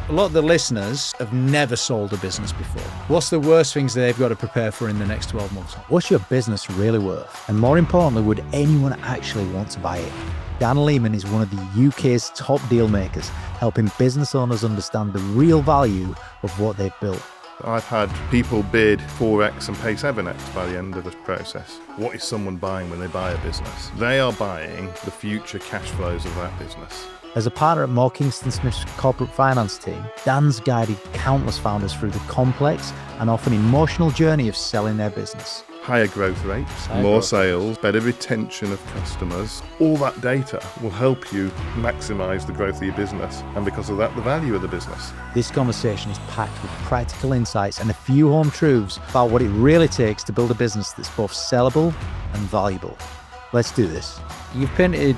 A lot of the listeners have never sold a business before. What's the worst things they've got to prepare for in the next 12 months? What's your business really worth? And more importantly, would anyone actually want to buy it? Dan Leaman is one of the UK's top deal makers, helping business owners understand the real value of what they've built. I've had people bid 4x and pay 7x by the end of the process. What is someone buying when they buy a business? They are buying the future cash flows of that business. As a partner at Moore Kingston Smith's corporate finance team, Dan's guided countless founders through the complex and often emotional journey of selling their business. Higher growth rates, more sales, better retention of customers. All that data will help you maximise the growth of your business, and because of that, the value of the business. This conversation is packed with practical insights and a few home truths about what it really takes to build a business that's both sellable and valuable. Let's do this. You've painted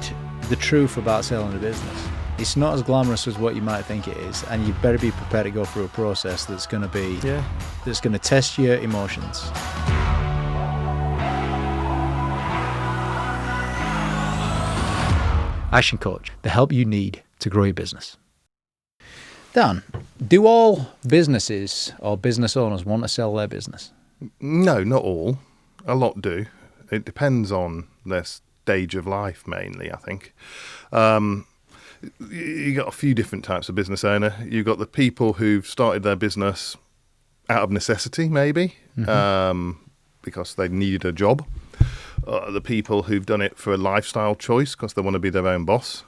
the truth about selling a business. It's not as glamorous as what you might think it is, and you better be prepared to go through a process that's going to test your emotions. ActionCOACH, the help you need to grow your business. Dan, do all businesses or business owners want to sell their business? No, not all. A lot do. It depends on their stage of life mainly, I think. You got a few different types of business owner. You've got the people who've started their business out of necessity, maybe, because they needed a job. The people who've done it for a lifestyle choice because they want to be their own boss.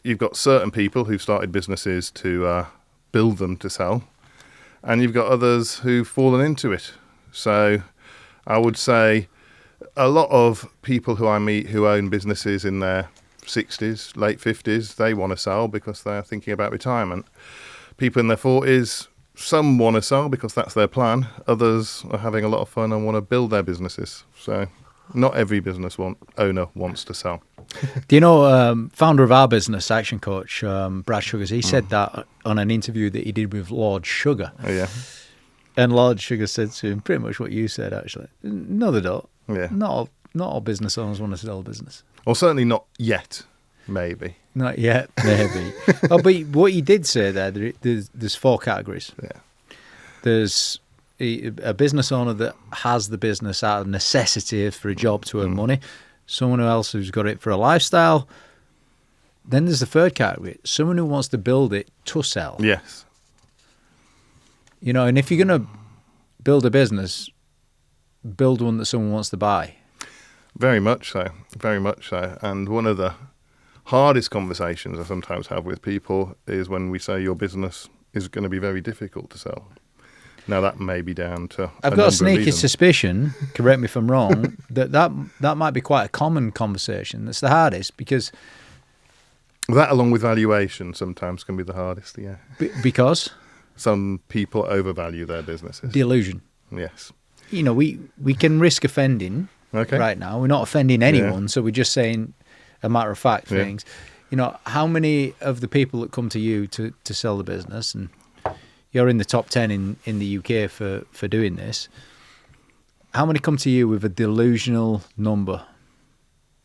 You've got certain people who've started businesses to build them to sell. And you've got others who've fallen into it. So I would say a lot of people who I meet who own businesses in their 60s, late 50s, they want to sell because they're thinking about retirement. People in their 40s, some want to sell because that's their plan. Others are having a lot of fun and want to build their businesses. So not every business owner wants to sell. Do you know, founder of our business, ActionCOACH, Brad Sugars, he said that on an interview that he did with Lord Sugar. Oh, yeah. And Lord Sugar said to him pretty much what you said, actually. No, they don't. Yeah. Not all business owners want to sell a business. Or certainly not yet, maybe. Not yet, maybe. But what you did say there's 4 categories. Yeah. There's a business owner that has the business out of necessity for a job to earn money, someone else who's got it for a lifestyle. Then there's the 3rd category, someone who wants to build it to sell. Yes. You know, and if you're going to build a business, build one that someone wants to buy. Very much so, very much so. And one of the hardest conversations I sometimes have with people is when we say your business is going to be very difficult to sell. Now, that may be down to I've got a sneaky suspicion, correct me if I'm wrong, that might be quite a common conversation. That's the hardest because... That, along with valuation, sometimes can be the hardest, yeah. Because? Some people overvalue their businesses. Delusion. Yes. You know, we can risk offending right now. We're not offending anyone, so we're just saying a matter-of-fact things. You know, how many of the people that come to you to sell the business, and you're in the top 10 in the UK for doing this, how many come to you with a delusional number?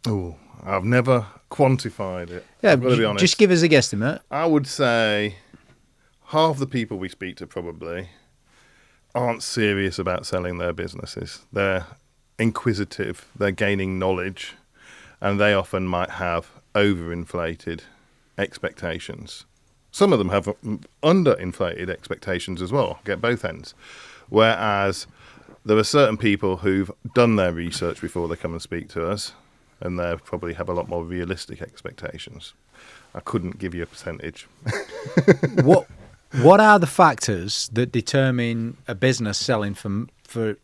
Oh, I've never quantified it. Yeah, I've got to be honest. Just give us a guesstimate. I would say half the people we speak to probably aren't serious about selling their businesses. They're inquisitive, they're gaining knowledge, and they often might have overinflated expectations. Some of them have underinflated expectations as well, get both ends. Whereas there are certain people who've done their research before they come and speak to us, and they probably have a lot more realistic expectations. I couldn't give you a percentage. What are the factors that determine a business selling for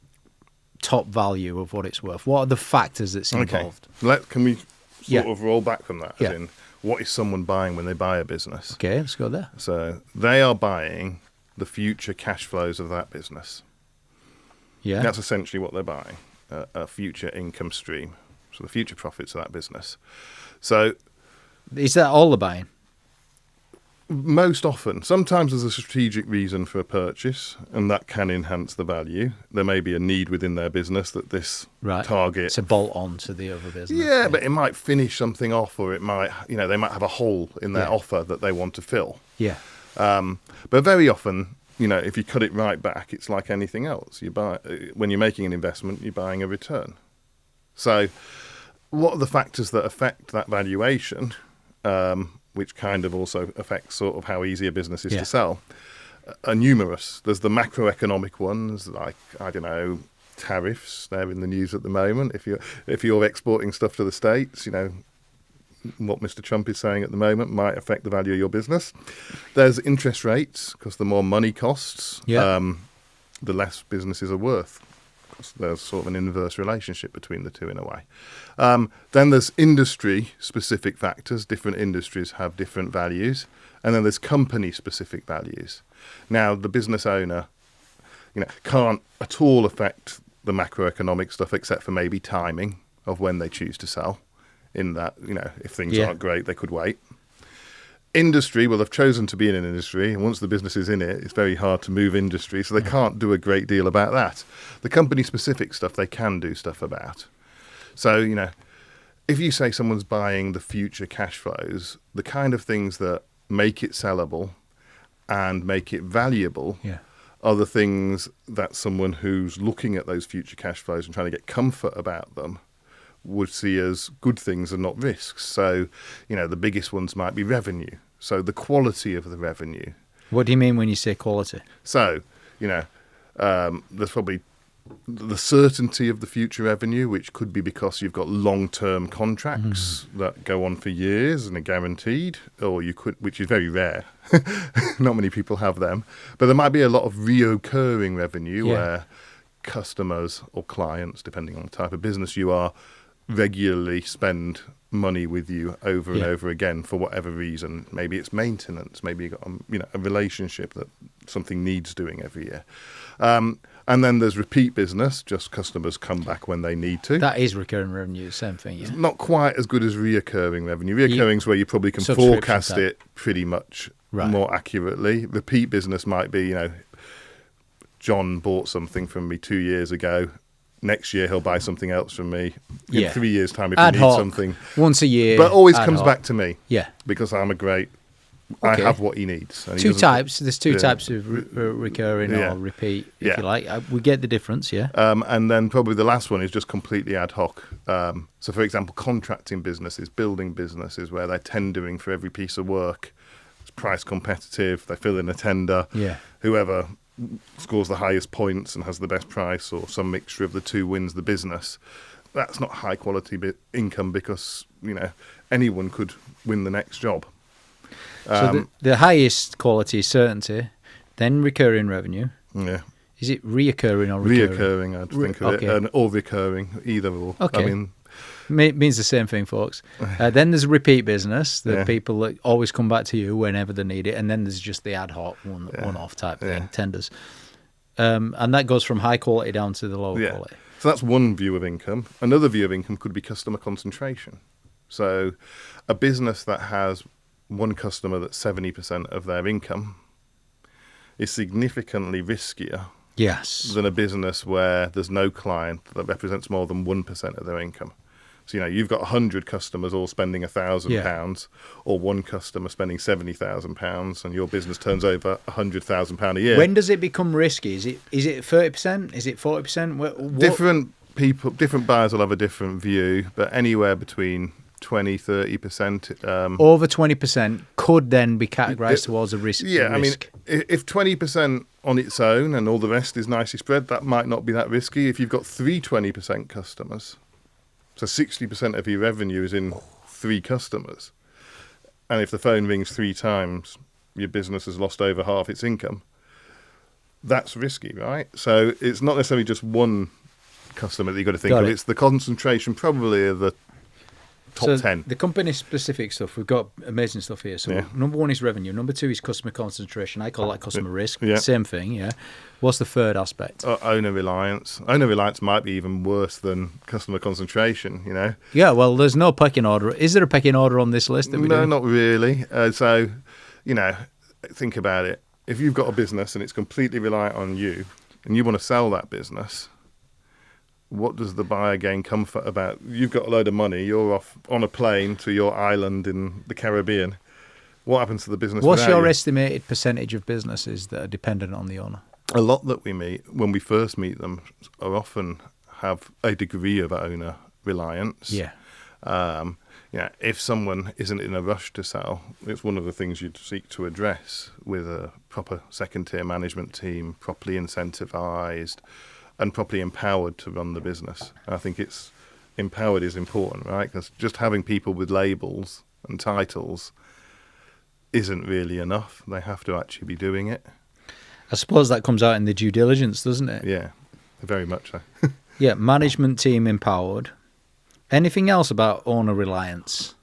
top value of what it's worth? What are the factors that's involved? Can we sort of roll back from that? Yeah. As in, what is someone buying when they buy a business? Okay, let's go there. So they are buying the future cash flows of that business. Yeah. That's essentially what they're buying, a future income stream. So the future profits of that business. So is that all they're buying? Most often. Sometimes there's a strategic reason for a purchase, and that can enhance the value. There may be a need within their business that this target... It's a bolt-on to the other business. Yeah, but it might finish something off, or it might, they might have a hole in their offer that they want to fill. Yeah. But very often, if you cut it right back, it's like anything else. When you're making an investment, you're buying a return. So what are the factors that affect that valuation, which kind of also affects sort of how easy a business is to sell, are numerous. There's the macroeconomic ones, like, I don't know, tariffs. They're in the news at the moment. If you're exporting stuff to the States, what Mr. Trump is saying at the moment might affect the value of your business. There's interest rates, because the more money costs, the less businesses are worth. There's sort of an inverse relationship between the two in a way. Then there's industry-specific factors. Different industries have different values. And then there's company-specific values. Now, the business owner, can't at all affect the macroeconomic stuff except for maybe timing of when they choose to sell. In that, if things aren't great, they could wait. Industry, well, they've chosen to be in an industry, and once the business is in it, it's very hard to move industry, so they can't do a great deal about that. The company-specific stuff, they can do stuff about. So, if you say someone's buying the future cash flows, the kind of things that make it sellable and make it valuable are the things that someone who's looking at those future cash flows and trying to get comfort about them would see as good things and not risks. So, the biggest ones might be revenue. So the quality of the revenue. What do you mean when you say quality? So, there's probably the certainty of the future revenue, which could be because you've got long-term contracts that go on for years and are guaranteed, or which is very rare. Not many people have them. But there might be a lot of reoccurring revenue where customers or clients, depending on the type of business you are, regularly spend money with you over and over again for whatever reason. Maybe it's maintenance. Maybe you've got a relationship that something needs doing every year. And then there's repeat business, just customers come back when they need to. That is recurring revenue, same thing. It's not quite as good as reoccurring revenue. Reoccurring is where you probably can forecast it pretty much more accurately. Repeat business might be, John bought something from me 2 years ago. Next year he'll buy something else from me. In 3 years' time, if he needs something, once a year, but always comes back to me. Yeah, because I have what he needs. And two types. There's two types of recurring or repeat, if you like. We get the difference. And then probably the last one is just completely ad hoc. So, for example, contracting businesses, building businesses, where they're tendering for every piece of work. It's price competitive. They fill in a tender. Whoever scores the highest points and has the best price, or some mixture of the two, wins the business. That's not high quality income, because anyone could win the next job. So the highest quality is certainty, then recurring revenue. Is it reoccurring or recurring? Reoccurring, I'd think of it, or recurring, either or. Okay. Means the same thing, folks. Then there's repeat business, the people that always come back to you whenever they need it, and then there's just the ad hoc one-off type thing, tenders. And that goes from high quality down to the lower quality. So that's one view of income. Another view of income could be customer concentration. So a business that has one customer that's 70% of their income is significantly riskier than a business where there's no client that represents more than 1% of their income. So, you've got 100 customers all spending £1,000, or one customer spending £70,000, and your business turns over £100,000 a year. When does it become risky? Is it 30%? Is it 40%? Different people, different buyers will have a different view, but anywhere between 20, 30%. Over 20% could then be categorised towards a risk. Yeah, I mean, if 20% on its own and all the rest is nicely spread, that might not be that risky. If you've got 20% customers, so 60% of your revenue is in 3 customers, and if the phone rings 3 times, your business has lost over half its income, that's risky, right? So it's not necessarily just one customer that you've got to think of. It's the concentration probably of the top 10. The company-specific stuff, we've got amazing stuff here. So number 1 is revenue. Number 2 is customer concentration. I call that customer risk. Same thing, What's the third aspect? Owner reliance. Owner reliance might be even worse than customer concentration, Yeah, well, there's no pecking order. Is there a pecking order on this list? No, not really. So, think about it. If you've got a business and it's completely reliant on you, and you want to sell that business, what does the buyer gain comfort about? You've got a load of money, you're off on a plane to your island in the Caribbean. what happens to the business? What's your you? estimated percentage of businesses that are dependent on the owner? A lot that we meet when we first meet them are often have a degree of owner reliance. Yeah. If someone isn't in a rush to sell, it's one of the things you'd seek to address with a proper second-tier management team, properly incentivized and properly empowered to run the business. I think it's empowered is important, right? Because just having people with labels and titles isn't really enough. They have to actually be doing it. I suppose that comes out in the due diligence, doesn't it? Yeah, very much so. Yeah, management team empowered. Anything else about owner reliance?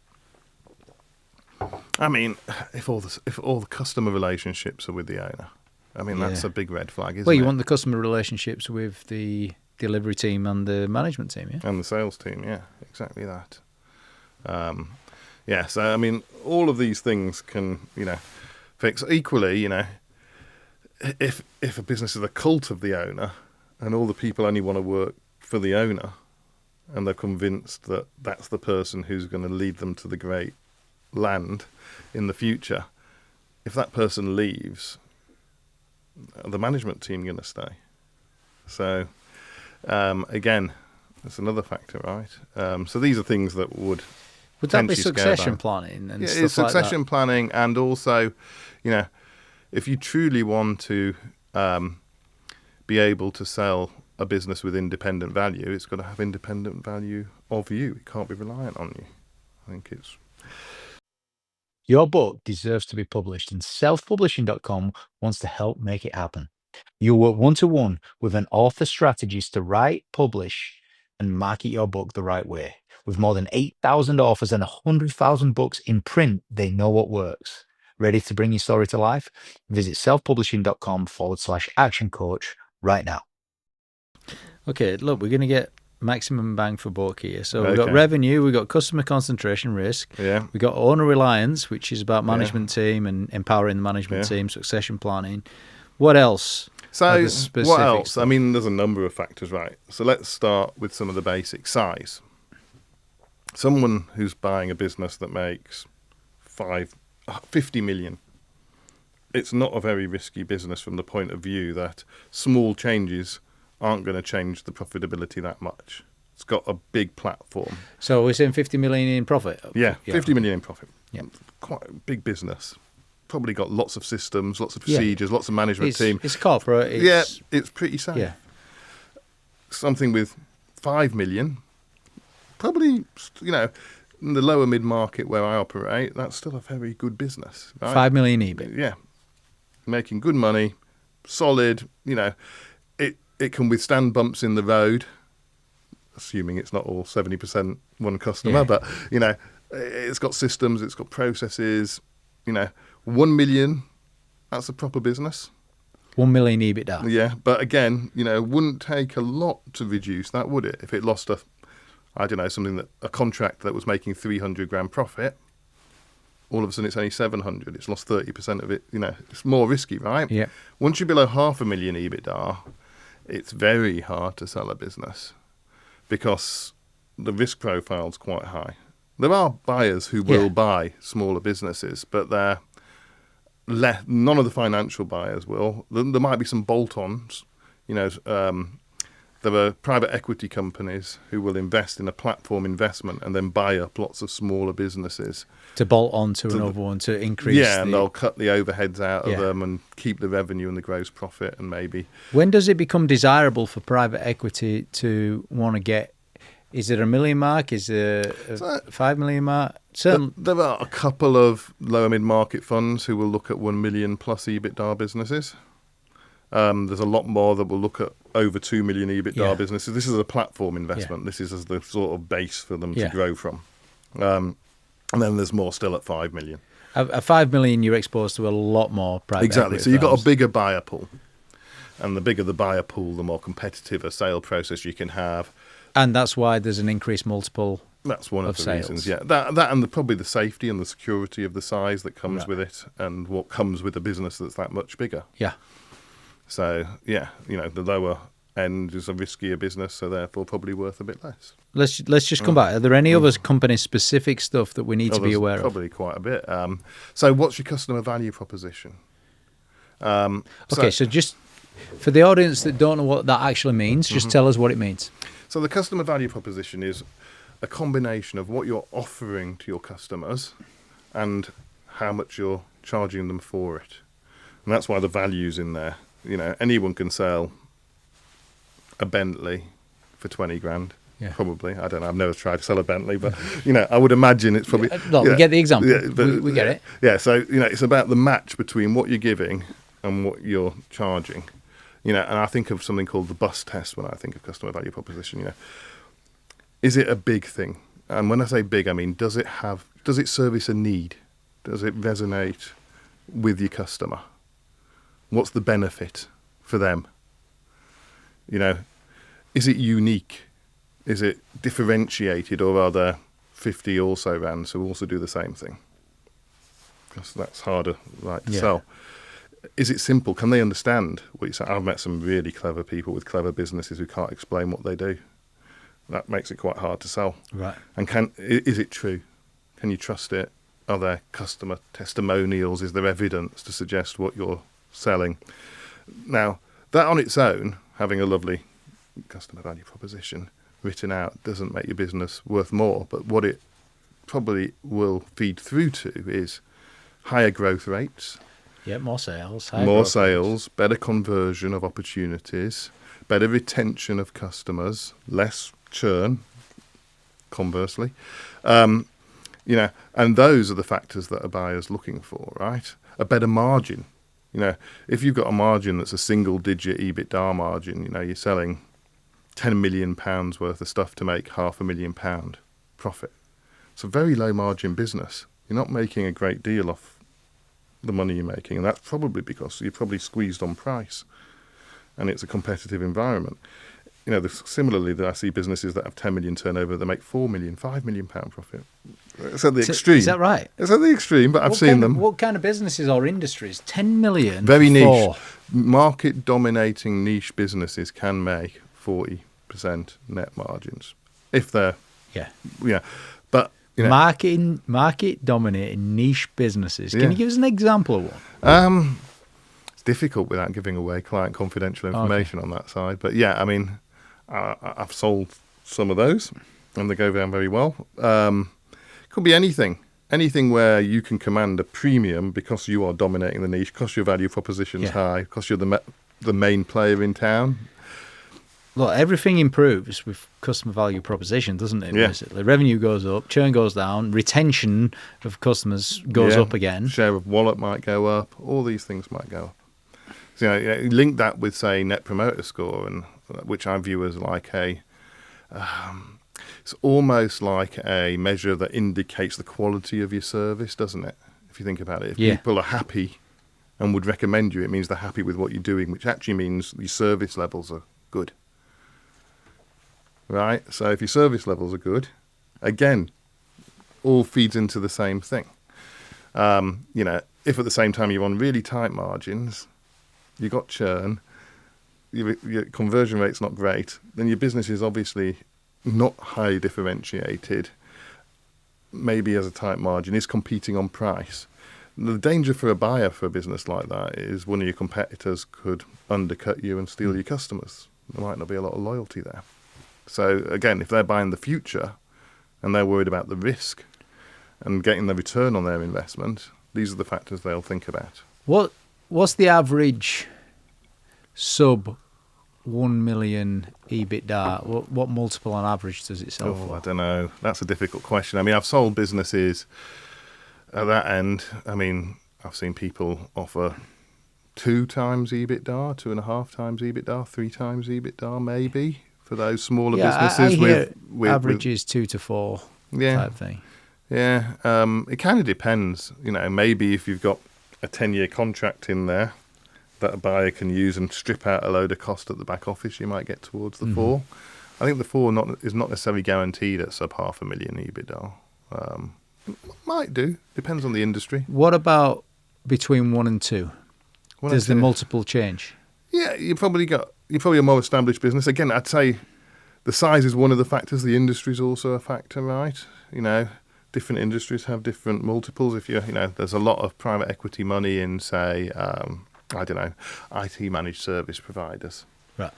I mean, if all the customer relationships are with the owner, I mean, that's a big red flag, isn't it? Well, you want the customer relationships with the delivery team and the management team, yeah? And the sales team, yeah, exactly that. So, I mean, all of these things can, fix. Equally, if a business is a cult of the owner and all the people only want to work for the owner and they're convinced that that's the person who's going to lead them to the great land in the future, if that person leaves, the management team going to stay. So, again, that's another factor, right? So these are things that would that be succession planning and stuff it's succession like that? planning, and also, if you truly want to be able to sell a business with independent value, it's got to have independent value of you. It can't be reliant on you. I think it's... Your book deserves to be published, and selfpublishing.com wants to help make it happen. You'll work one-to-one with an author strategist to write, publish, and market your book the right way. With more than 8,000 authors and 100,000 books in print, they know what works. Ready to bring your story to life? Visit selfpublishing.com/ActionCOACH right now. Okay, look, we're going to get maximum bang for buck here. So we've got revenue, we've got customer concentration risk, we've got owner reliance, which is about management team and empowering the management team, succession planning. What else? So what else? I mean, there's a number of factors, right? So let's start with some of the basic size. Someone who's buying a business that makes 50 million, it's not a very risky business from the point of view that small changes aren't going to change the profitability that much. It's got a big platform. So we're saying 50 million in profit? Yeah, 50 million in profit. Yeah. Quite a big business. Probably got lots of systems, lots of procedures, lots of management team. It's corporate. It's pretty safe. Yeah. Something with 5 million, probably, in the lower mid-market where I operate, that's still a very good business. Right? 5 million EBIT. Yeah. Making good money, solid, it can withstand bumps in the road, assuming it's not all 70% one customer, but, it's got systems, it's got processes, 1 million, that's a proper business. 1 million EBITDA. Yeah, but again, wouldn't take a lot to reduce that, would it? If it lost a contract that was making 300 grand profit, all of a sudden it's only 700. It's lost 30% of it. It's more risky, right? Yeah. Once you're below 500,000 EBITDA, it's very hard to sell a business because the risk profile is quite high. There are buyers who will buy smaller businesses, but none of the financial buyers will. There might be some bolt-ons. There are private equity companies who will invest in a platform investment and then buy up lots of smaller businesses. To bolt on to another one to increase. Yeah, and they'll cut the overheads out of them and keep the revenue and the gross profit and maybe. When does it become desirable for private equity to want to get? Is it a million mark? Is it a 5 million mark? There are a couple of lower mid-market funds who will look at 1 million plus EBITDA businesses. There's a lot more that will look at over 2 million EBITDA businesses. This is a platform investment. This is as the sort of base for them to grow from. And then there's more still at 5 million. At 5 million, you're exposed to a lot more private Exactly. equity So you've got firms. a bigger buyer pool. And the bigger the buyer pool, the more competitive a sale process you can have. And that's why there's an increased multiple. That's one of the sales. reasons, yeah. That and probably the safety and the security of the size that comes with it and what comes with a business that's that much bigger. Yeah. So, the lower end is a riskier business, so therefore probably worth a bit less. Let's just come back. Are there any other company-specific stuff that we need to be aware of? Probably quite a bit. So what's your customer value proposition? So just for the audience that don't know what that actually means, just tell us what it means. So the customer value proposition is a combination of what you're offering to your customers and how much you're charging them for it. And that's why the value's in there. You know, anyone can sell a Bentley for 20 grand. Yeah. Probably. I don't know. I've never tried to sell a Bentley, but, you know, I would imagine it's probably... We get the example. Yeah, but, we get it. Yeah, so, you know, it's about the match between what you're giving and what you're charging. You know, and I think of something called the bus test when I think of customer value proposition. You know, is it a big thing? And when I say big, I mean, does it service a need? Does it resonate with your customer? What's the benefit for them? You know, is it unique? Is it differentiated, or are there 50 also rans who also do the same thing? Because that's harder, right, to sell. Is it simple? Can they understand what you say? I've met some really clever people with clever businesses who can't explain what they do. That makes it quite hard to sell. Right. And is it true? Can you trust it? Are there customer testimonials? Is there evidence to suggest what you're selling? Now, that on its own, having a lovely customer value proposition written out, doesn't make your business worth more. But what it probably will feed through to is higher growth rates. Yeah, more sales. More sales, better conversion of opportunities, better retention of customers, less churn, conversely. You know, and those are the factors that a buyer's looking for, right? A better margin. You know, if you've got a margin that's a single-digit EBITDA margin, you know, you're selling £10 million worth of stuff to make £500,000 profit. It's a very low-margin business. You're not making a great deal off the money you're making, and that's probably because you're probably squeezed on price, and it's a competitive environment. You know, similarly, I see businesses that have 10 million turnover that make £4 million, £5 million profit. It's at the extreme. Is that right? It's at the extreme, but I've seen them. What kind of businesses or industries? 10 million? Very niche. Market-dominating niche businesses can make 40% net margins if they're... Yeah. But... You know, market-dominating niche businesses. Can you give us an example of one? It's difficult without giving away client confidential information on that side. But yeah, I mean, I've sold some of those, and they go down very well. Could be anything where you can command a premium because you are dominating the niche, because your value proposition is high, because you're the main player in town. Look, everything improves with customer value proposition, doesn't it, basically? Revenue goes up, churn goes down, retention of customers goes up again. Share of wallet might go up, all these things might go up. So, you link that with, say, Net Promoter Score, and which I view as like it's almost like a measure that indicates the quality of your service, doesn't it? If you think about it. If people are happy and would recommend you, it means they're happy with what you're doing, which actually means your service levels are good. Right, so if your service levels are good, again, all feeds into the same thing. You know, if at the same time you're on really tight margins, you've got churn, your conversion rate's not great, then your business is obviously not highly differentiated, maybe has a tight margin, is competing on price. The danger for a buyer for a business like that is one of your competitors could undercut you and steal your customers. There might not be a lot of loyalty there. So, again, if they're buying the future and they're worried about the risk and getting the return on their investment, these are the factors they'll think about. What's the average sub 1 million EBITDA? What multiple on average does it sell for? I don't know. That's a difficult question. I mean, I've sold businesses at that end. I mean, I've seen people offer 2 times EBITDA, 2.5 times EBITDA, 3 times EBITDA maybe. For those smaller businesses, I hear average is 2 to 4 type thing. Yeah, it kind of depends. You know, maybe if you've got a 10-year contract in there that a buyer can use and strip out a load of cost at the back office, you might get towards the 4. I think the 4 is not necessarily guaranteed at sub £500,000 EBITDA. Might do. Depends on the industry. What about between 1 and 2? Does the multiple change? Yeah, you probably got you're probably a more established business. Again, I'd say the size is one of the factors. The industry is also a factor, right? Different industries have different multiples. If there's a lot of private equity money in, say, I don't know, IT managed service providers. Right.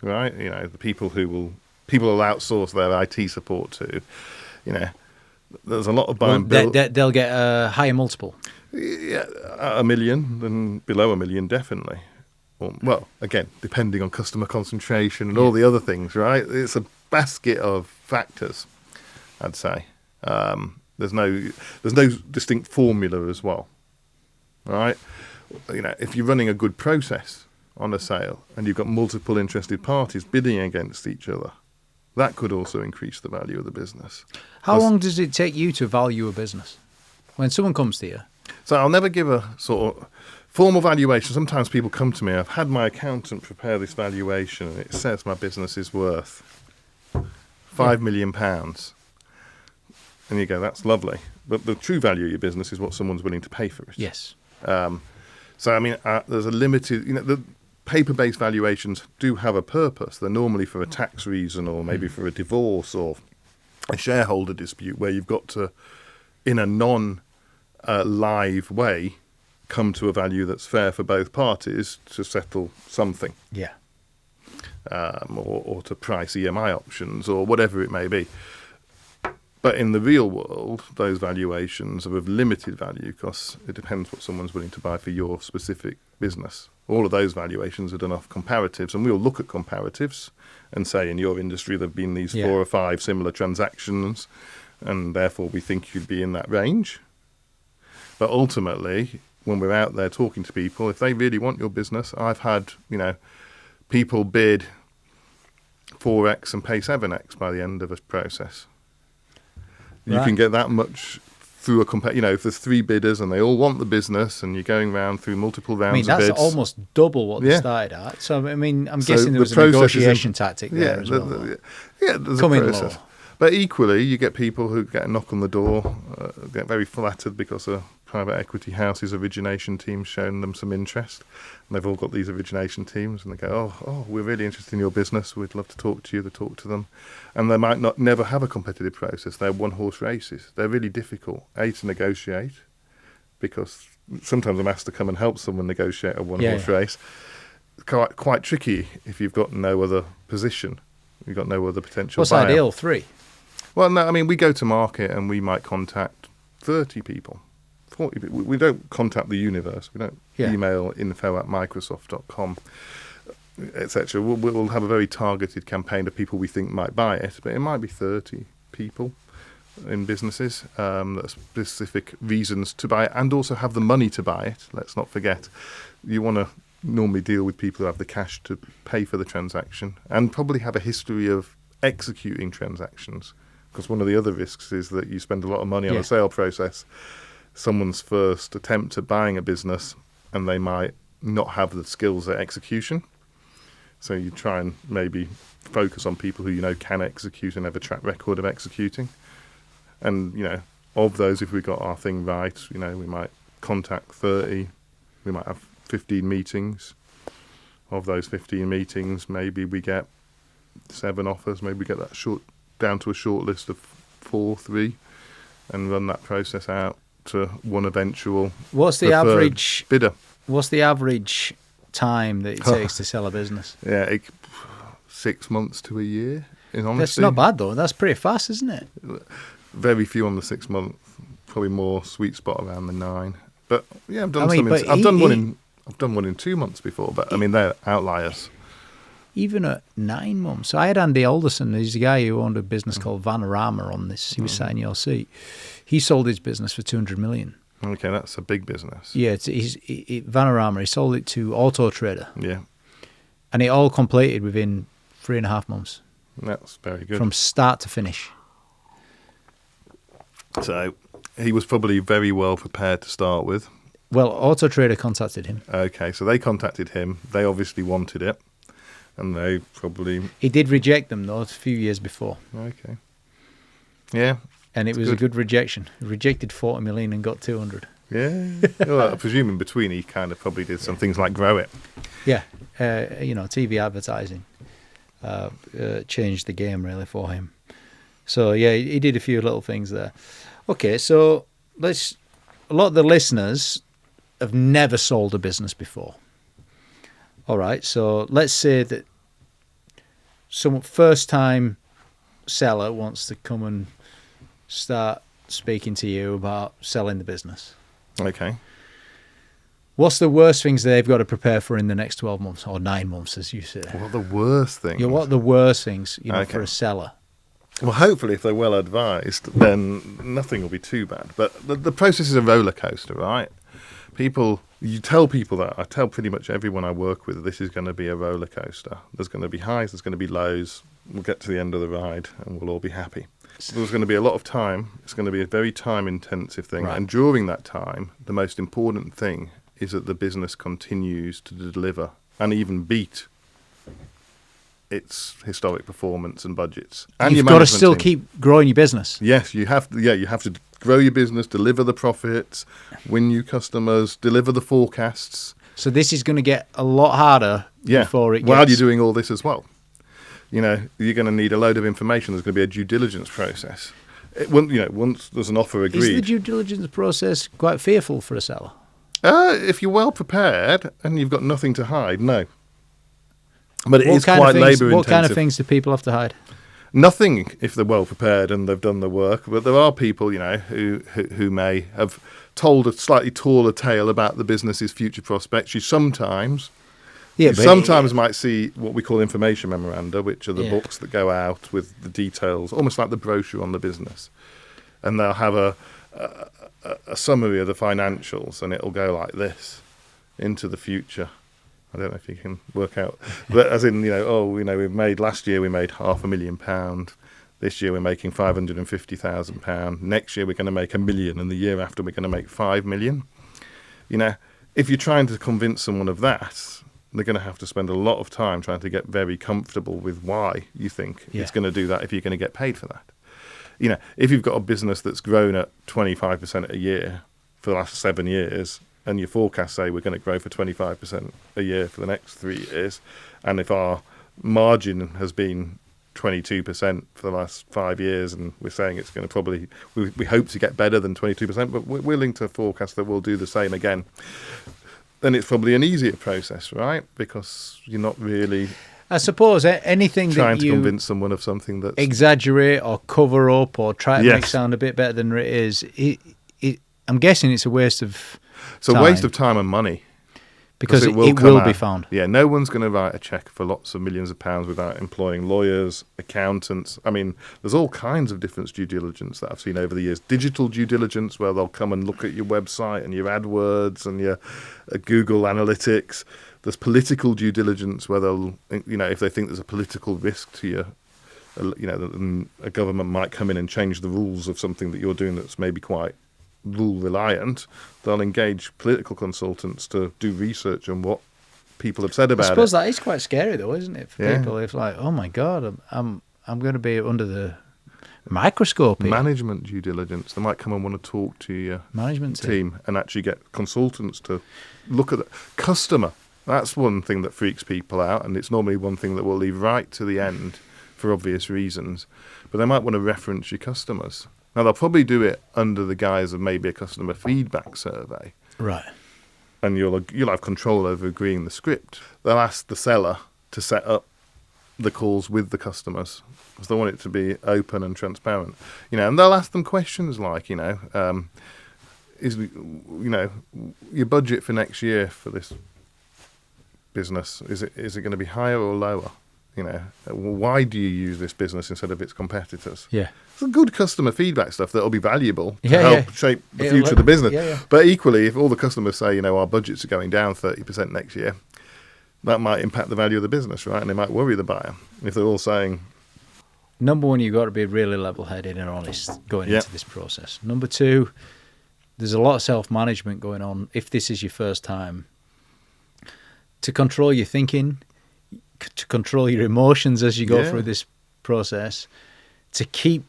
The people will outsource their IT support to. There's a lot of buy and build. They'll get a higher multiple. Yeah, at $1 million than below $1 million, definitely. Well, again, depending on customer concentration and all the other things, right? It's a basket of factors, I'd say. There's no distinct formula as well, right? If you're running a good process on a sale and you've got multiple interested parties bidding against each other, that could also increase the value of the business. How long does it take you to value a business? When someone comes to you? So I'll never give a sort of formal valuation. Sometimes people come to me, I've had my accountant prepare this valuation and it says my business is worth £5 million. And you go, that's lovely. But the true value of your business is what someone's willing to pay for it. Yes. There's a limited, the paper-based valuations do have a purpose. They're normally for a tax reason or maybe for a divorce or a shareholder dispute where you've got to, in a non-live way, come to a value that's fair for both parties to settle something. Yeah. Or to price EMI options or whatever it may be. But in the real world, those valuations are of limited value because it depends what someone's willing to buy for your specific business. All of those valuations are done off comparatives, and we'll look at comparatives and say in your industry there have been these 4 or 5 similar transactions, and therefore we think you'd be in that range. But ultimately, when we're out there talking to people, if they really want your business, I've had people bid 4x and pay 7x by the end of a process. You can get that much through if there's 3 bidders and they all want the business and you're going round through multiple rounds of bids. That's almost double what they started at. So, I'm guessing there was a negotiation tactic there as well. There's Come a in process. low. But equally, you get people who get a knock on the door, get very flattered because a private equity house's origination team's shown them some interest. And they've all got these origination teams and they go, oh, we're really interested in your business. We'd love to talk to you. They talk to them. And they might never have a competitive process. They're one-horse races. They're really difficult, to negotiate, because sometimes I'm asked to come and help someone negotiate a one-horse race. Quite tricky if you've got no other position. You've got no other potential What's buyer. ideal? 3? Well, no, we go to market and we might contact 30 people, 40 people. We don't contact the universe. We don't email info@microsoft.com, etc. We'll have a very targeted campaign of people we think might buy it, but it might be 30 people in businesses that are specific reasons to buy it and also have the money to buy it. Let's not forget, you want to normally deal with people who have the cash to pay for the transaction and probably have a history of executing transactions. Because one of the other risks is that you spend a lot of money on a sale process, someone's first attempt at buying a business, and they might not have the skills at execution. So you try and maybe focus on people who can execute and have a track record of executing. And, of those, if we got our thing right, we might contact 30, we might have 15 meetings. Of those 15 meetings, maybe we get 7 offers, maybe we get that down to a short list of 3, and run that process out to one eventual average bidder. What's the average time that it takes to sell a business? 6 months to a year, in honesty. That's not bad, though. That's pretty fast, isn't it? Very few on the 6 month, probably more sweet spot around the 9. But yeah, I've done one in 2 months before, but they're outliers. Even at 9 months. So I had Andy Alderson, he's a guy who owned a business called Vanarama on this. He was sat in your seat. He sold his business for 200 million. Okay, that's a big business. Yeah, Vanarama, he sold it to Auto Trader. Yeah. And it all completed within 3.5 months. That's very good. From start to finish. So he was probably very well prepared to start with. Well, Auto Trader contacted him. Okay, so they contacted him. They obviously wanted it. And they probably... He did reject them, though, a few years before. Okay. Yeah. And it was a good rejection. He rejected 40 million and got 200. Yeah. Well, I presume in between he kind of probably did some things like grow it. Yeah. TV advertising changed the game really for him. So yeah, he did a few little things there. Okay, so a lot of the listeners have never sold a business before. All right, so let's say that some first-time seller wants to come and start speaking to you about selling the business. Okay. What's the worst things they've got to prepare for in the next 12 months or 9 months, as you say? What are the worst things? Yeah, what are the worst things, for a seller? Well, hopefully, if they're well advised, then nothing will be too bad. But the process is a roller coaster, right? You tell people that. I tell pretty much everyone I work with, this is going to be a roller coaster. There's going to be highs, there's going to be lows. We'll get to the end of the ride and we'll all be happy. There's going to be a lot of time. It's going to be a very time-intensive thing. Right. And during that time, the most important thing is that the business continues to deliver and even beat its historic performance and budgets. And you've got to still keep growing your business. Yes, you have to. Yeah, you have to grow your business, deliver the profits, win new customers, deliver the forecasts. So this is going to get a lot harder before it gets... While you're doing all this as well. You're going to need a load of information. There's going to be a due diligence process. Once there's an offer agreed... Is the due diligence process quite fearful for a seller? If you're well prepared and you've got nothing to hide, no. But it is quite labour-intensive. What kind of things do people have to hide? Nothing if they're well prepared and they've done the work. But there are people, who may have told a slightly taller tale about the business's future prospects. You sometimes might see what we call information memoranda, which are the books that go out with the details, almost like the brochure on the business. And they'll have a summary of the financials, and it'll go like this into the future. I don't know if you can work out, but as in, last year we made £500,000. This year we're making £550,000. Next year we're going to make £1 million, and the year after we're going to make £5 million. If you're trying to convince someone of that, they're going to have to spend a lot of time trying to get very comfortable with why you think it's going to do that if you're going to get paid for that. If you've got a business that's grown at 25% a year for the last 7 years, and your forecasts say we're going to grow for 25% a year for the next 3 years, and if our margin has been 22% for the last 5 years, and we're saying it's going to probably, we hope to get better than 22%, but we're willing to forecast that we'll do the same again, then it's probably an easier process, right? Because you're not really... I suppose anything trying that you to convince someone of something that's... exaggerate or cover up or try to make it sound a bit better than it is, I'm guessing it's a waste of It's a waste of time and money. Because it will be found. Yeah, no one's going to write a cheque for lots of millions of pounds without employing lawyers, accountants. I mean, there's all kinds of different due diligence that I've seen over the years. Digital due diligence, where they'll come and look at your website and your AdWords and your Google Analytics. There's political due diligence, where they'll, if they think there's a political risk to you, a government might come in and change the rules of something that you're doing that's maybe quite rule reliant, they'll engage political consultants to do research on what people have said about it. I suppose that is quite scary though, isn't it, for people? It's like, oh my God, I'm going to be under the microscope here. Management due diligence. They might come and want to talk to your management team and actually get consultants to look at the customer. That's one thing that freaks people out, and it's normally one thing that we'll leave right to the end for obvious reasons. But they might want to reference your customers. Now, they'll probably do it under the guise of maybe a customer feedback survey. Right. And you'll have control over agreeing the script. They'll ask the seller to set up the calls with the customers because they want it to be open and transparent. And they'll ask them questions like, is your budget for next year for this business, is it going to be higher or lower? Why do you use this business instead of its competitors? Yeah. It's good customer feedback stuff that'll be valuable to help shape the future of the business. Yeah. But equally, if all the customers say, our budgets are going down 30% next year, that might impact the value of the business, right? And they might worry the buyer. If they're all saying... Number one, you've got to be really level-headed and honest going into this process. Number two, there's a lot of self-management going on if this is your first time. To control your thinking, to control your emotions as you go through this process, to keep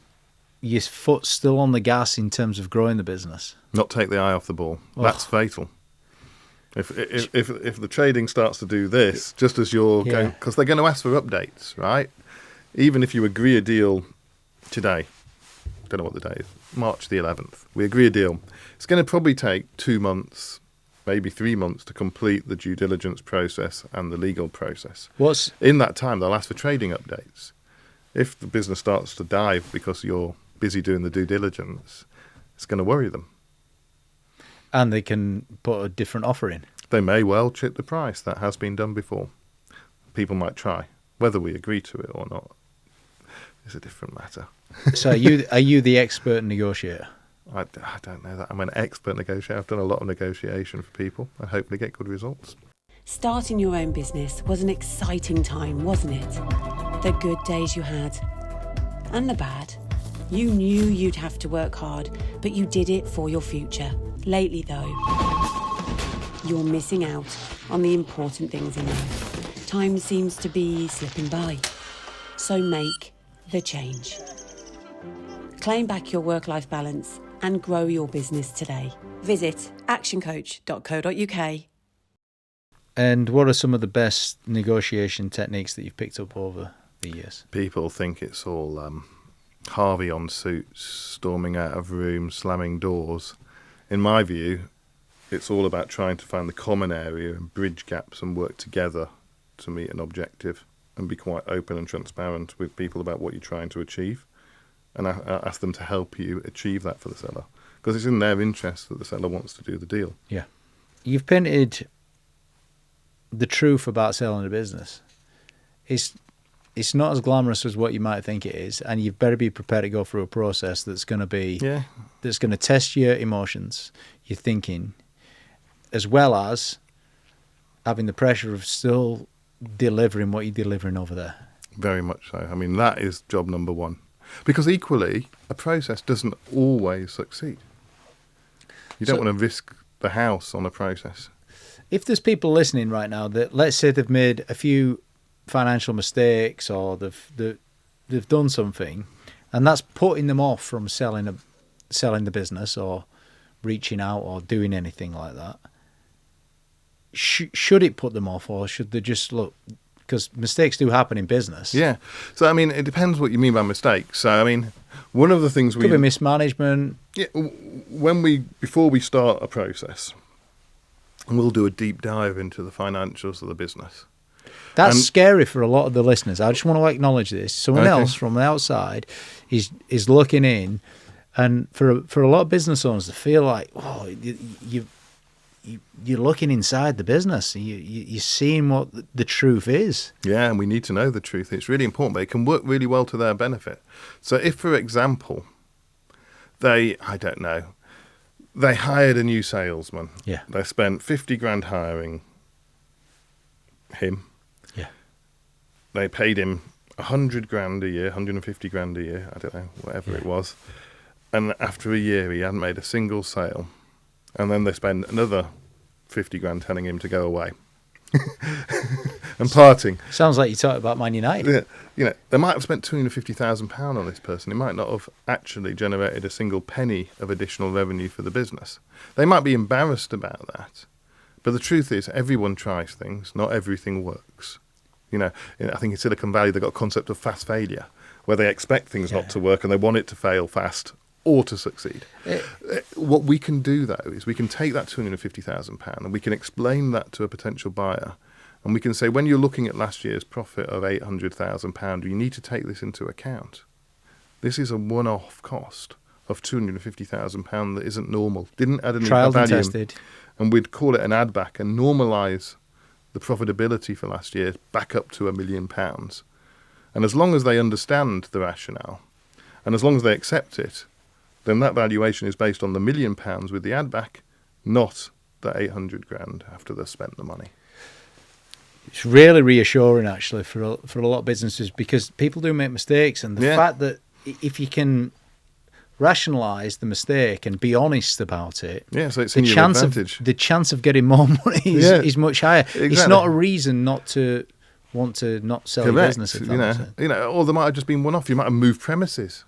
your foot still on the gas in terms of growing the business. Not take the eye off the ball. That's fatal. If the trading starts to do this, just as you're going, because they're going to ask for updates, right? Even if you agree a deal today, don't know what the day is, March the 11th, we agree a deal. It's going to probably take 2 months, maybe 3 months to complete the due diligence process and the legal process. In that time, they'll ask for trading updates. If the business starts to dive because you're busy doing the due diligence, it's going to worry them. And they can put a different offer in. They may well chip the price. That has been done before. People might try. Whether we agree to it or not is a different matter. So are you the expert negotiator? I don't know that. I'm an expert negotiator. I've done a lot of negotiation for people and hopefully get good results. Starting your own business was an exciting time, wasn't it? The good days you had and the bad. You knew you'd have to work hard, but you did it for your future. Lately, though, you're missing out on the important things in life. Time seems to be slipping by. So make the change. Claim back your work-life balance and grow your business today. Visit actioncoach.co.uk. And what are some of the best negotiation techniques that you've picked up over the years? People think it's all Harvey on suits, storming out of rooms, slamming doors. In my view, it's all about trying to find the common area and bridge gaps and work together to meet an objective and be quite open and transparent with people about what you're trying to achieve. And I ask them to help you achieve that for the seller, because it's in their interest that the seller wants to do the deal. Yeah. You've painted the truth about selling a business. It's not as glamorous as what you might think it is, and you've better be prepared to go through a process that's going to test your emotions, your thinking, as well as having the pressure of still delivering what you're delivering over there. Very much so. I mean, that is job number one. Because equally, a process doesn't always succeed. You don't want to risk the house on a process. If there's people listening right now that, let's say, they've made a few financial mistakes or they've done something, and that's putting them off from selling the business or reaching out or doing anything like that, should it put them off, or should they just look? Because mistakes do happen in business. Yeah. So, I mean, it depends what you mean by mistakes. So, I mean, one of the things could be mismanagement. Yeah. Before we start a process, we'll do a deep dive into the financials of the business. That's scary for a lot of the listeners. I just want to acknowledge this. Someone else from the outside is looking in, and for a lot of business owners, they feel like, oh, you're looking inside the business. You're seeing what the truth is. Yeah, and we need to know the truth. It's really important, but it can work really well to their benefit. So if, for example, they hired a new salesman. Yeah. They spent 50 grand hiring him. Yeah. They paid him 100 grand a year, 150 grand a year, I don't know, whatever it was. And after a year, he hadn't made a single sale. And then they spend another 50 grand telling him to go away and parting. Sounds like you talk about Man United. Yeah, they might have spent £250,000 on this person. He might not have actually generated a single penny of additional revenue for the business. They might be embarrassed about that. But the truth is, everyone tries things. Not everything works. I think in Silicon Valley, they've got a concept of fast failure, where they expect things not to work and they want it to fail fast or to succeed. What we can do, though, is we can take that £250,000 and we can explain that to a potential buyer. And we can say, when you're looking at last year's profit of £800,000, you need to take this into account. This is a one-off cost of £250,000 that isn't normal. Didn't add any value. Tried and tested. And we'd call it an add back and normalise the profitability for last year back up to £1 million. And as long as they understand the rationale, and as long as they accept it, then that valuation is based on the £1 million with the add back, not the 800 grand after they've spent the money. It's really reassuring, actually, for a lot of businesses, because people do make mistakes, and the fact that if you can rationalise the mistake and be honest about it, so it's in your advantage. The chance of getting more money is much higher. Exactly. It's not a reason not to want to not sell your business. If that makes sense. Or there might have just been one off. You might have moved premises.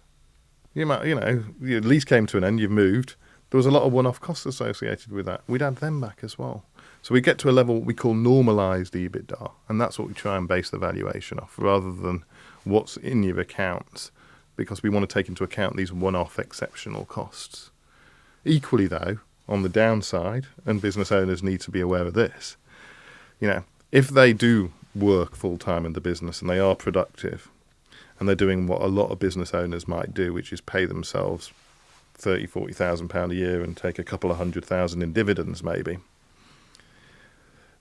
You might, your lease came to an end. You've moved. There was a lot of one-off costs associated with that. We'd add them back as well. So we get to a level we call normalised EBITDA, and that's what we try and base the valuation off, rather than what's in your accounts, because we want to take into account these one-off exceptional costs. Equally, though, on the downside, and business owners need to be aware of this, if they do work full-time in the business and they are productive, and they're doing what a lot of business owners might do, which is pay themselves £30,000-40,000 a year and take a couple of £100,000 in dividends maybe,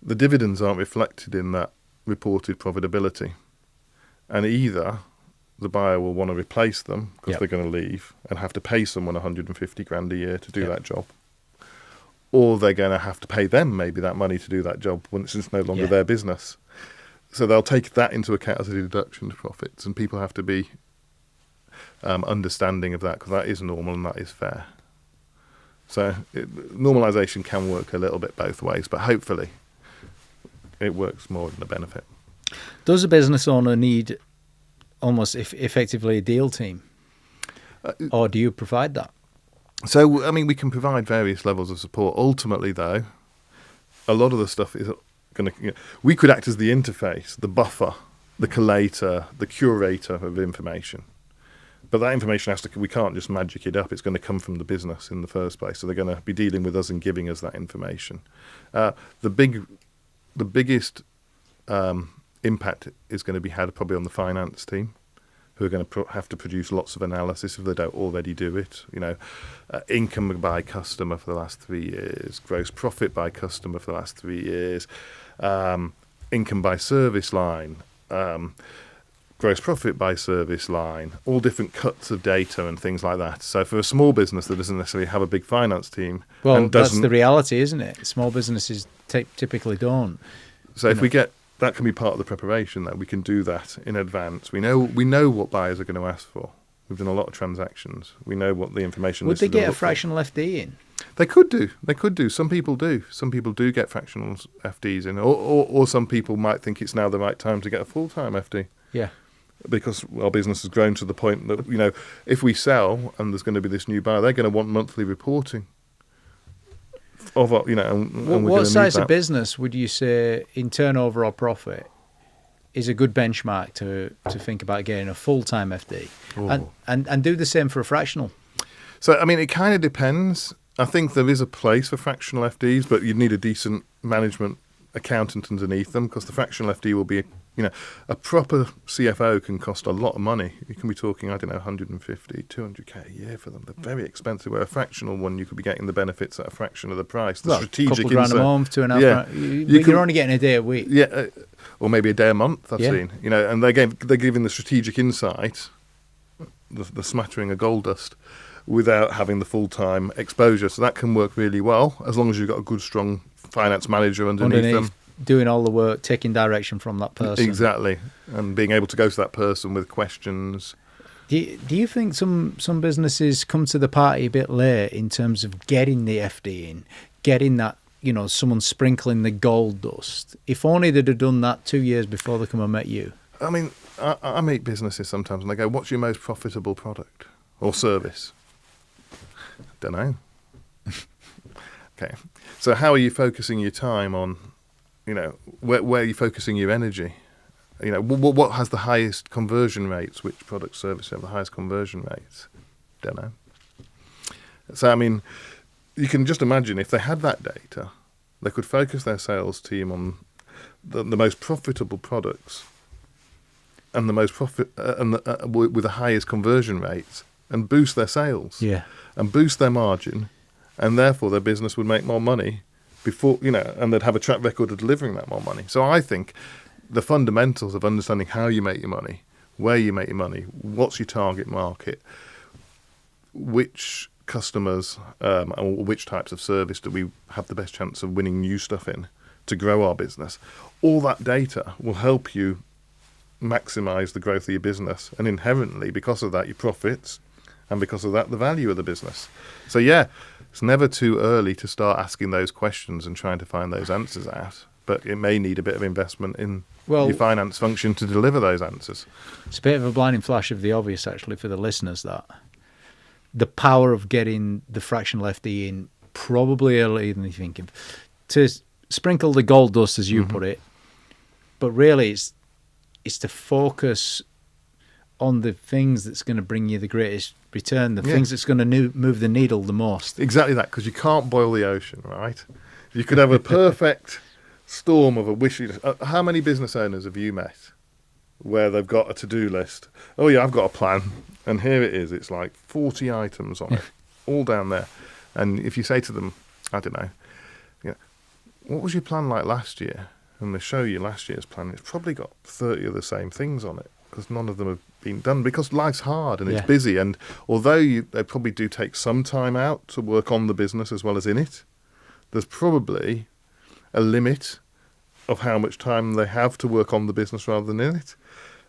the dividends aren't reflected in that reported profitability. And either the buyer will want to replace them because they're going to leave and have to pay someone 150 grand a year to do that job, or they're going to have to pay them maybe that money to do that job once it's no longer their business. So they'll take that into account as a deduction to profits, and people have to be understanding of that, because that is normal and that is fair. So normalisation can work a little bit both ways, but hopefully it works more in the benefit. Does a business owner need almost effectively a deal team? Or do you provide that? So, we can provide various levels of support. Ultimately, though, a lot of the stuff is going to... we could act as the interface, the buffer, the collator, the curator of information. But that information we can't just magic it up. It's going to come from the business in the first place. So they're going to be dealing with us and giving us that information. The biggest impact is going to be had probably on the finance team, who are going to have to produce lots of analysis if they don't already do it. Income by customer for the last 3 years, gross profit by customer for the last 3 years, income by service line, gross profit by service line, all different cuts of data and things like that. So for a small business that doesn't necessarily have a big finance team, that's the reality, isn't it? Small businesses typically don't. So if we get that, can be part of the preparation, that we can do that in advance. We know what buyers are going to ask for. We've done a lot of transactions. We know what the information. Would they get a fractional FD in? They could do. Some people do. Some people do get fractional FDs in, or some people might think it's now the right time to get a full-time FD. Yeah. Because our business has grown to the point that if we sell and there's going to be this new buyer, they're going to want monthly reporting. What size of business would you say, in turnover or profit, is a good benchmark to think about getting a full-time FD? And do the same for a fractional? So, it kind of depends. I think there is a place for fractional FDs, but you'd need a decent management accountant underneath them, because the fractional FD will be a proper CFO can cost a lot of money. You can be talking, 150, 200k a year for them. They're very expensive. Where a fractional one, you could be getting the benefits at a fraction of the price. The strategic couple grand a month, 2.5 grand. You're only getting a day a week. Yeah, or maybe a day a month, I've seen. And they're giving the strategic insight, the smattering of gold dust, without having the full-time exposure. So that can work really well, as long as you've got a good, strong finance manager underneath them. Doing all the work, taking direction from that person. Exactly, and being able to go to that person with questions. Do you think some businesses come to the party a bit late in terms of getting the FD in, getting that, someone sprinkling the gold dust? If only they'd have done that 2 years before they come and met you. I meet businesses sometimes and they go, what's your most profitable product or service? Don't know. Okay, so how are you focusing your time on? Where are you focusing your energy? What has the highest conversion rates? Which product service have the highest conversion rates? Don't know. So, you can just imagine if they had that data, they could focus their sales team on the most profitable products and the most with the highest conversion rates, and boost their sales, and boost their margin, and therefore their business would make more money. And they'd have a track record of delivering that more money. So I think the fundamentals of understanding how you make your money, where you make your money, what's your target market, which customers or which types of service do we have the best chance of winning new stuff in to grow our business, all that data will help you maximize the growth of your business, and inherently, because of that, your profits, and because of that, the value of the business. So it's never too early to start asking those questions and trying to find those answers out. But it may need a bit of investment in your finance function to deliver those answers. It's a bit of a blinding flash of the obvious, actually, for the listeners, that the power of getting the fractional FD in probably earlier than you think. To sprinkle the gold dust, as you put it, but really it's to focus on the things that's going to bring you the greatest return, the things that's going to move the needle the most. Exactly that, because you can't boil the ocean, right? You could have a perfect storm of a wish list. How many business owners have you met where they've got a to-do list? Oh yeah, I've got a plan, and here it is. It's like 40 items on it, all down there. And if you say to them, I don't know, what was your plan like last year? And they show you last year's plan. It's probably got 30 of the same things on it, because none of them have been done, because life's hard and it's busy. And although they probably do take some time out to work on the business as well as in it, there's probably a limit of how much time they have to work on the business rather than in it,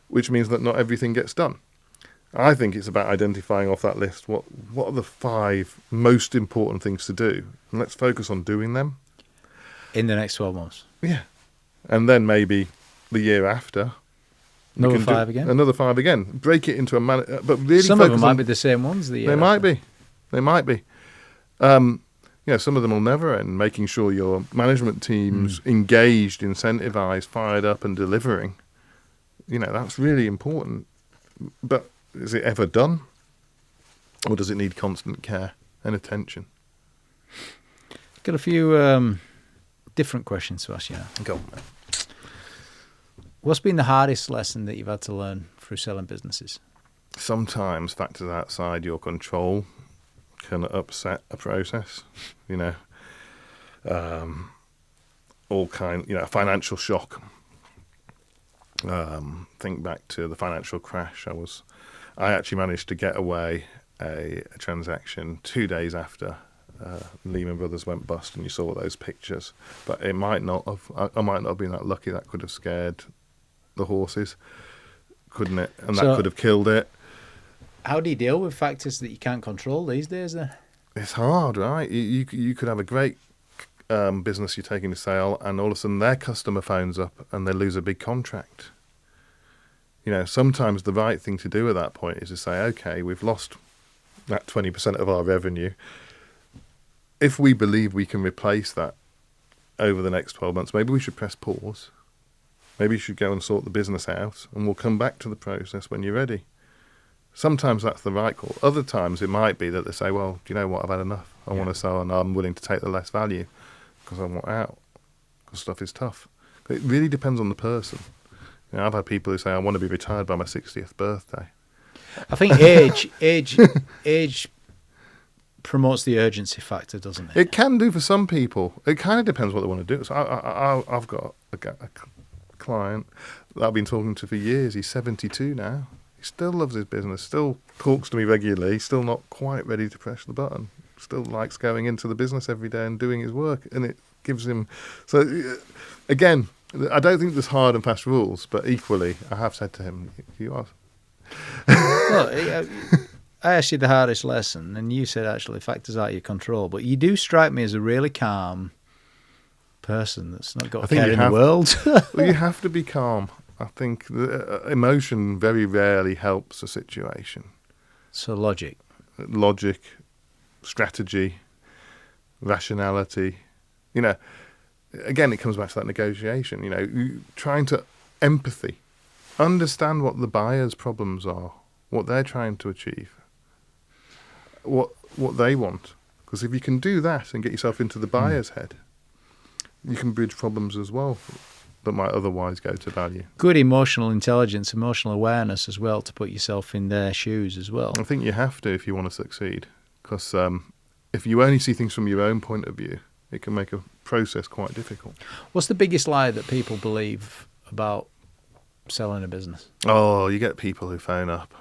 which means that not everything gets done. I think it's about identifying off that list what are the 5 most important things to do, and let's focus on doing them in the next 12 months. Yeah. And then maybe the year after, another 5 again. Another 5 again. Break it into a but really some of them might be the same ones. They might be. Some of them will never end. Making sure your management team's engaged, incentivized, fired up, and delivering. That's really important. But is it ever done, or does it need constant care and attention? Got a few different questions to ask you now. Go on, mate. What's been the hardest lesson that you've had to learn through selling businesses? Sometimes factors outside your control can upset a process. Financial shock. Think back to the financial crash. I actually managed to get away a transaction 2 days after Lehman Brothers went bust, and you saw those pictures. But it might not have. I might not have been that lucky. That could have scared the horses, couldn't it? And that could have killed it. How do you deal with factors that you can't control these days then? It's hard, right? You could have a great business you're taking to sale, and all of a sudden their customer phones up and they lose a big contract. Sometimes the right thing to do at that point is to say, okay, we've lost that 20% of our revenue. If we believe we can replace that over the next 12 months, maybe we should press pause. Maybe you should go and sort the business out, and we'll come back to the process when you're ready. Sometimes that's the right call. Other times it might be that they say, well, do you know what, I've had enough. I want to sell, and I'm willing to take the less value because I want out, because stuff is tough. It really depends on the person. I've had people who say, I want to be retired by my 60th birthday. I think age promotes the urgency factor, doesn't it? It can do for some people. It kind of depends what they want to do. So I've got a client that I've been talking to for years. He's 72 now. He still loves his business, still talks to me regularly, still not quite ready to press the button, still likes going into the business every day and doing his work. And it gives him... So, again, I don't think there's hard and fast rules, but equally, I have said to him, you are... Well, I asked you the hardest lesson, and you said actually factors out of your control, but you do strike me as a really calm person that's not got a care in the world. Well, you have to be calm. I think the emotion very rarely helps a situation. So logic, strategy, rationality. Again, it comes back to that negotiation. Trying to empathy, understand what the buyer's problems are, what they're trying to achieve, what they want. Because if you can do that and get yourself into the buyer's head, you can bridge problems as well that might otherwise go to value. Good emotional intelligence, emotional awareness as well, to put yourself in their shoes as well. I think you have to if you want to succeed. Because if you only see things from your own point of view, it can make a process quite difficult. What's the biggest lie that people believe about selling a business? Oh, you get people who phone up.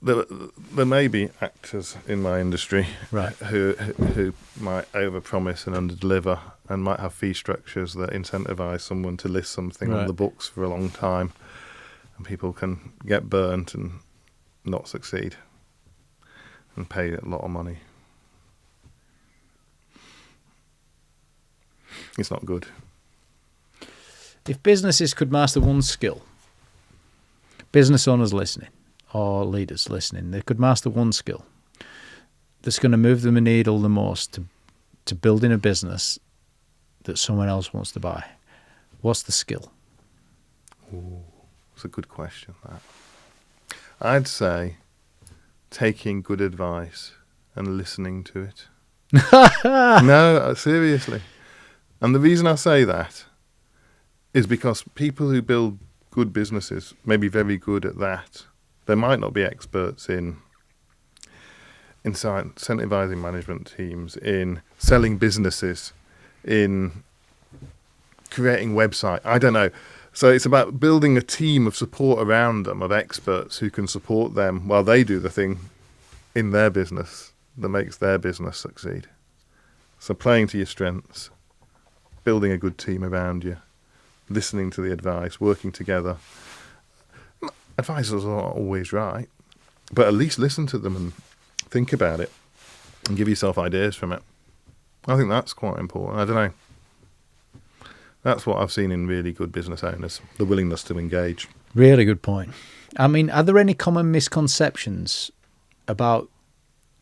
There may be actors in my industry, right, who might overpromise and underdeliver, and might have fee structures that incentivize someone to list something on the books for a long time, and people can get burnt and not succeed and pay a lot of money. It's not good. If businesses could master one skill, business owners listening, or leaders listening, they could master one skill that's going to move the needle the most to to building a business that someone else wants to buy? What's the skill? Ooh, it's a good question, that. I'd say taking good advice and listening to it. No, seriously. And the reason I say that is because people who build good businesses may be very good at that. They might not be experts in incentivizing management teams, in selling businesses, in creating website. I don't know. So it's about building a team of support around them, of experts who can support them while they do the thing in their business that makes their business succeed. So playing to your strengths, building a good team around you, listening to the advice, working together. Advisors aren't always right, but at least listen to them and think about it and give yourself ideas from it. I think that's quite important. I don't know. That's what I've seen in really good business owners, the willingness to engage. Really good point. I mean, are there any common misconceptions about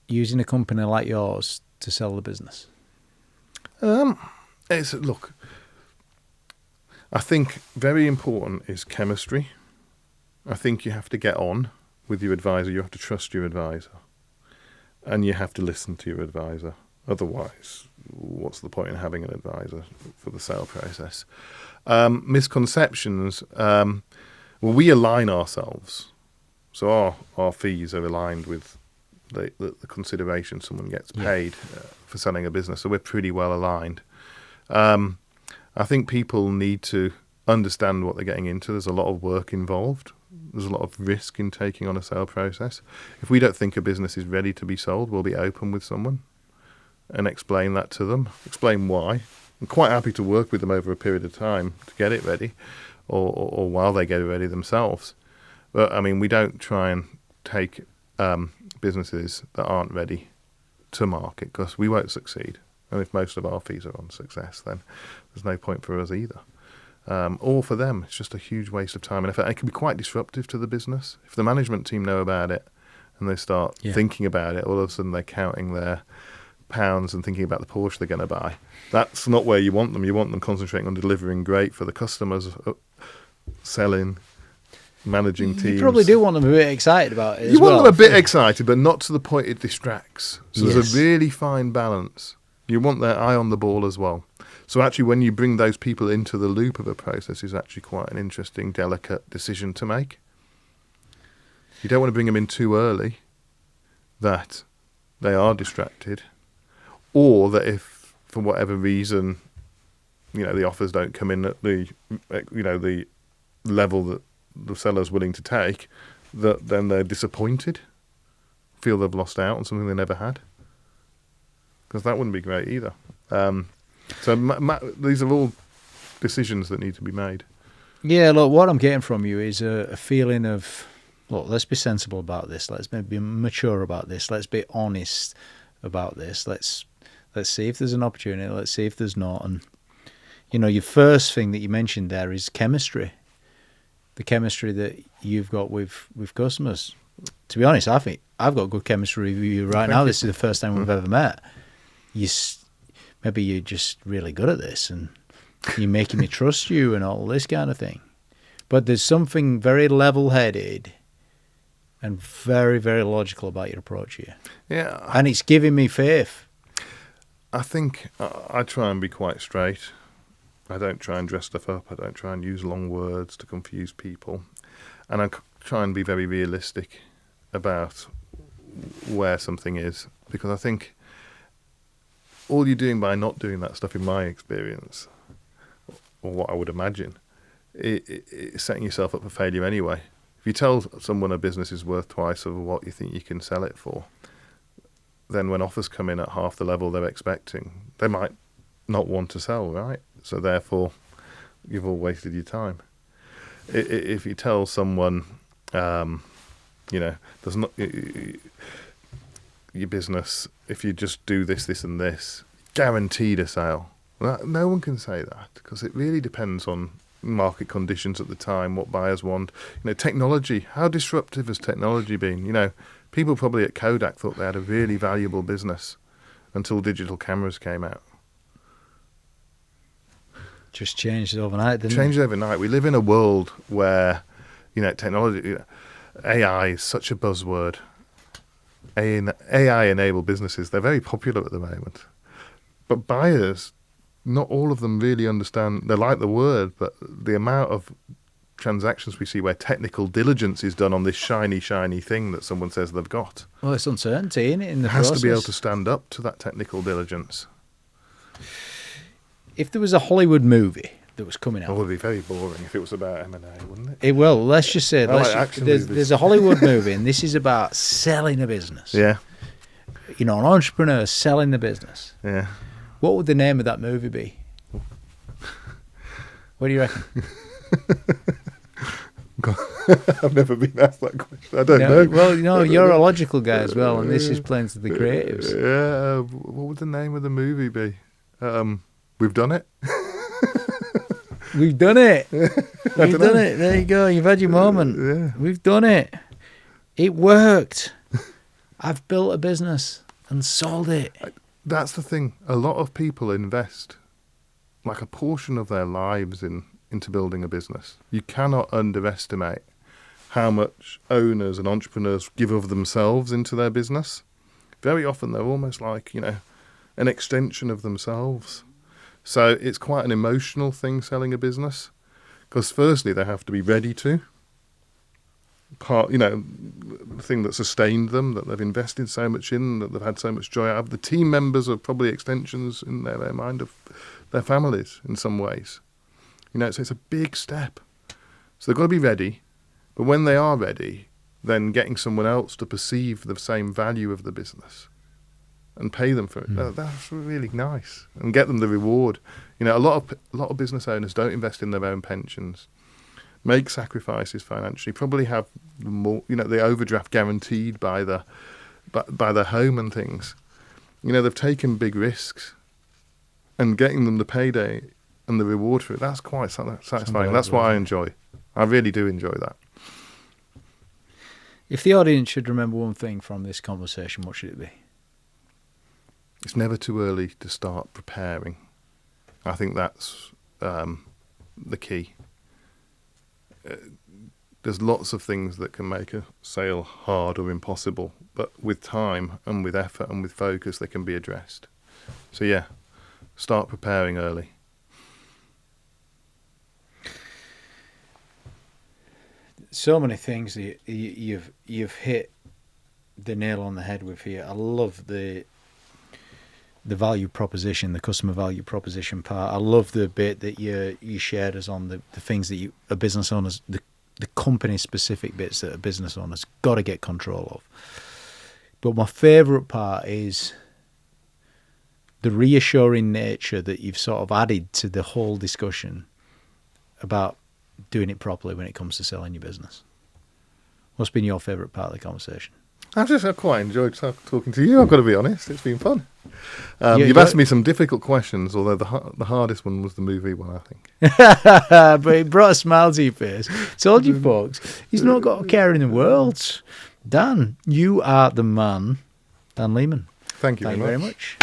using a company like yours to sell the business? Look, I think very important is chemistry. I think you have to get on with your advisor. You have to trust your advisor. And you have to listen to your advisor. Otherwise, what's the point in having an advisor for the sale process? Misconceptions. Well, we align ourselves. So our fees are aligned with the consideration someone gets paid for selling a business. So we're pretty well aligned. I think people need to understand what they're getting into. There's a lot of work involved. There's a lot of risk in taking on a sale process. If we don't think a business is ready to be sold, we'll be open with someone and explain that to them, explain why. I'm quite happy to work with them over a period of time to get it ready or while they get it ready themselves. But, I mean, we don't try and take businesses that aren't ready to market because we won't succeed. And if most of our fees are on success, then there's no point for us either. Or for them, it's just a huge waste of time and effort. And it can be quite disruptive to the business. If the management team know about it and they start thinking about it, all of a sudden they're counting their pounds and thinking about the Porsche they're going to buy. That's not where you want them. You want them concentrating on delivering great for the customers, selling, managing teams. You probably do want them a bit excited about it. You want them a bit excited, but not to the point it distracts. So there's a really fine balance. You want their eye on the ball as well. So actually, when you bring those people into the loop of a process, is actually quite an interesting, delicate decision to make. You don't want to bring them in too early, that they are distracted, or that if for whatever reason, the offers don't come in at the level that the seller's willing to take, that then they're disappointed, feel they've lost out on something they never had. Because that wouldn't be great either. So these are all decisions that need to be made. Yeah, look, what I'm getting from you is a feeling of, look, let's be sensible about this. Let's be mature about this. Let's be honest about this. Let's see if there's an opportunity. Let's see if there's not. And, your first thing that you mentioned there is chemistry. The chemistry that you've got with customers. To be honest, I think I've got good chemistry with you right now. This is the first time we've ever met. Maybe you're just really good at this and you're making me trust you and all this kind of thing. But there's something very level-headed and very, very logical about your approach here. Yeah. And it's giving me faith. I think I try and be quite straight. I don't try and dress stuff up. I don't try and use long words to confuse people. And I try and be very realistic about where something is. Because I think all you're doing by not doing that stuff, in my experience, or what I would imagine, it's setting yourself up for failure anyway. If you tell someone a business is worth twice of what you think you can sell it for, then when offers come in at half the level they're expecting, they might not want to sell, right? So therefore, you've all wasted your time. If you tell someone, there's not your business, if you just do this, this and this, guaranteed a sale. No one can say that because it really depends on market conditions at the time, what buyers want. Technology, how disruptive has technology been? People probably at Kodak thought they had a really valuable business until digital cameras came out. Just changed overnight, didn't it? Changed overnight. We live in a world where, technology, AI is such a buzzword. AI-enabled businesses, they're very popular at the moment. But buyers, not all of them really understand. They like the word, but the amount of transactions we see where technical diligence is done on this shiny thing that someone says they've got. Well, it's uncertainty, isn't it, in the process. process? Has to be able to stand up to that technical diligence. If there was a Hollywood movie that was coming out... It would be very boring if it was about M&A, wouldn't it? It will. Let's just say there's a Hollywood movie, and this is about selling a business. Yeah. An entrepreneur selling the business. Yeah. What would the name of that movie be? What do you reckon? I've never been asked that question. I don't know. Well, you're a logical guy as well, and this is playing to the creatives. Yeah. What would the name of the movie be? We've done it. We've done it. We've done it. There you go. You've had your moment. Yeah. We've done it. It worked. I've built a business and sold it. That's the thing. A lot of people invest like a portion of their lives into building a business. You cannot underestimate how much owners and entrepreneurs give of themselves into their business. Very often they're almost like, an extension of themselves. So it's quite an emotional thing selling a business, because firstly they have to be ready to. The thing that sustained them, that they've invested so much in, that they've had so much joy out of. The team members are probably extensions in their mind of their families in some ways. So it's a big step. So they've got to be ready. But when they are ready, then getting someone else to perceive the same value of the business and pay them for it, that's really nice. And get them the reward. A lot of business owners don't invest in their own pensions, make sacrifices financially, probably have more, the overdraft guaranteed by their home and things. They've taken big risks, and getting them the payday and the reward for it, that's quite satisfying. That's what I enjoy. I really do enjoy that. If the audience should remember one thing from this conversation, what should it be? It's never too early to start preparing. I think that's the key. There's lots of things that can make a sale hard or impossible, but with time and with effort and with focus, they can be addressed. So yeah, start preparing early. So many things that you've hit the nail on the head with here. I love the value proposition, the customer value proposition part. I love the bit that you shared us on the things that a business owners, the company specific bits that a business owner's got to get control of. But my favourite part is the reassuring nature that you've sort of added to the whole discussion about doing it properly when it comes to selling your business. What's been your favourite part of the conversation? I've quite enjoyed talking to you, I've got to be honest. It's been fun. You've asked me some difficult questions, although the hardest one was the movie one, I think. But it brought a smile to your face. Told you folks, he's not got a care in the world. Dan, you are the man. Dan Leaman. Thank you very much.